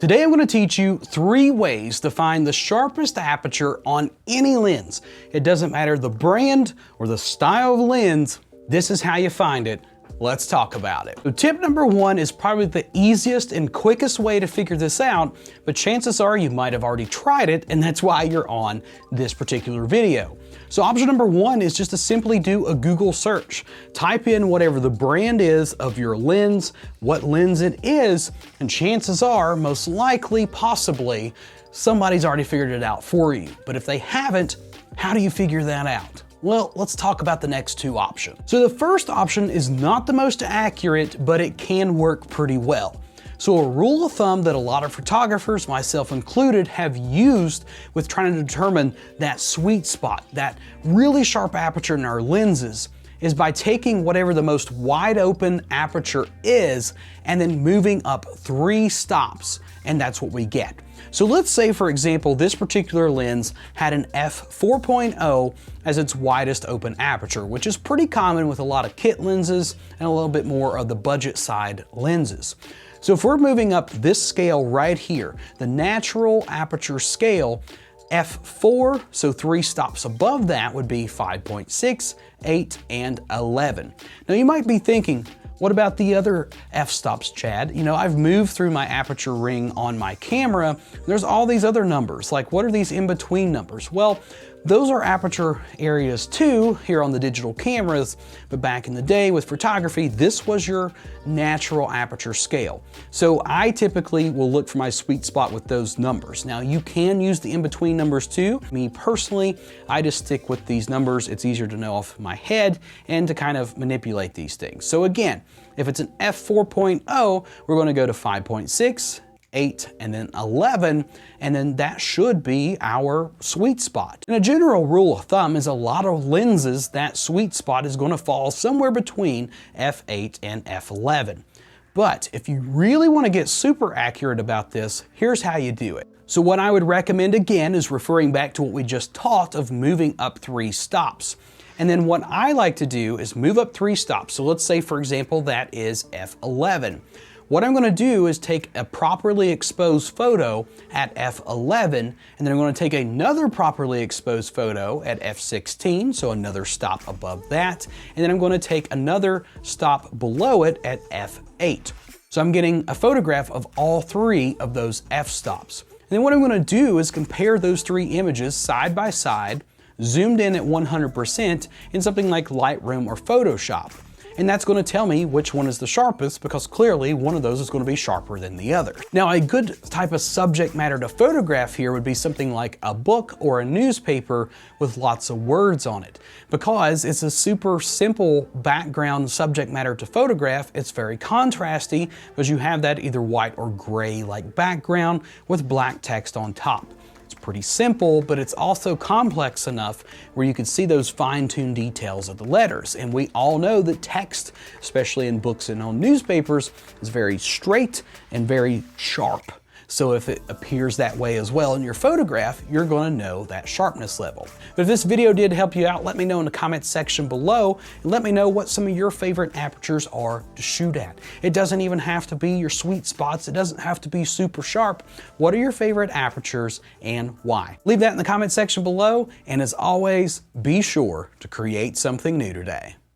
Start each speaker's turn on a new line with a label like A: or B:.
A: Today I'm going to teach you 3 ways to find the sharpest aperture on any lens. It doesn't matter the brand or the style of lens, this is how you find it. Let's talk about it. So tip number 1 is probably the easiest and quickest way to figure this out, but chances are you might have already tried it and that's why you're on this particular video. So option number 1 is just to simply do a Google search. Type in whatever the brand is of your lens, what lens it is, and chances are, most likely, possibly, somebody's already figured it out for you. But if they haven't, how do you figure that out? Well, let's talk about the next 2 options. So the first option is not the most accurate, but it can work pretty well. So a rule of thumb that a lot of photographers, myself included, have used with trying to determine that sweet spot, that really sharp aperture in our lenses, is by taking whatever the most wide open aperture is and then moving up 3 stops, and that's what we get. So let's say, for example, this particular lens had an f4.0 as its widest open aperture, which is pretty common with a lot of kit lenses and a little bit more of the budget side lenses. So if we're moving up this scale right here, the natural aperture scale, f4, so 3 stops above that would be 5.6, 8, and 11. Now you might be thinking, what about the other f-stops, Chad? You know, I've moved through my aperture ring on my camera. There's all these other numbers. Like, what are these in-between numbers? Well, those are aperture areas too here on the digital cameras, but back in the day with photography, this was your natural aperture scale. So I typically will look for my sweet spot with those numbers. Now you can use the in-between numbers too. Me personally, I just stick with these numbers. It's easier to know off my head and to kind of manipulate these things. So again, if it's an f4.0, we're going to go to 5.6, 8, and then 11, and then that should be our sweet spot. And a general rule of thumb is a lot of lenses, that sweet spot is going to fall somewhere between f8 and f11. But if you really want to get super accurate about this, here's how you do it. So what I would recommend again is referring back to what we just taught of moving up 3 stops. And then what I like to do is move up 3 stops. So let's say, for example, that is f11. What I'm going to do is take a properly exposed photo at f11, and then I'm going to take another properly exposed photo at f16, so another stop above that, and then I'm going to take another stop below it at f8. So I'm getting a photograph of all 3 of those f-stops. And then what I'm going to do is compare those 3 images side by side, zoomed in at 100% in something like Lightroom or Photoshop. And that's going to tell me which one is the sharpest, because clearly one of those is going to be sharper than the other. Now, a good type of subject matter to photograph here would be something like a book or a newspaper with lots of words on it. Because it's a super simple background subject matter to photograph, it's very contrasty because you have that either white or gray like background with black text on top. Pretty simple, but it's also complex enough where you can see those fine-tuned details of the letters. And we all know that text, especially in books and on newspapers, is very straight and very sharp. So if it appears that way as well in your photograph, you're going to know that sharpness level. But if this video did help you out, let me know in the comments section below, and let me know what some of your favorite apertures are to shoot at. It doesn't even have to be your sweet spots. It doesn't have to be super sharp. What are your favorite apertures and why? Leave that in the comment section below, and as always, be sure to create something new today.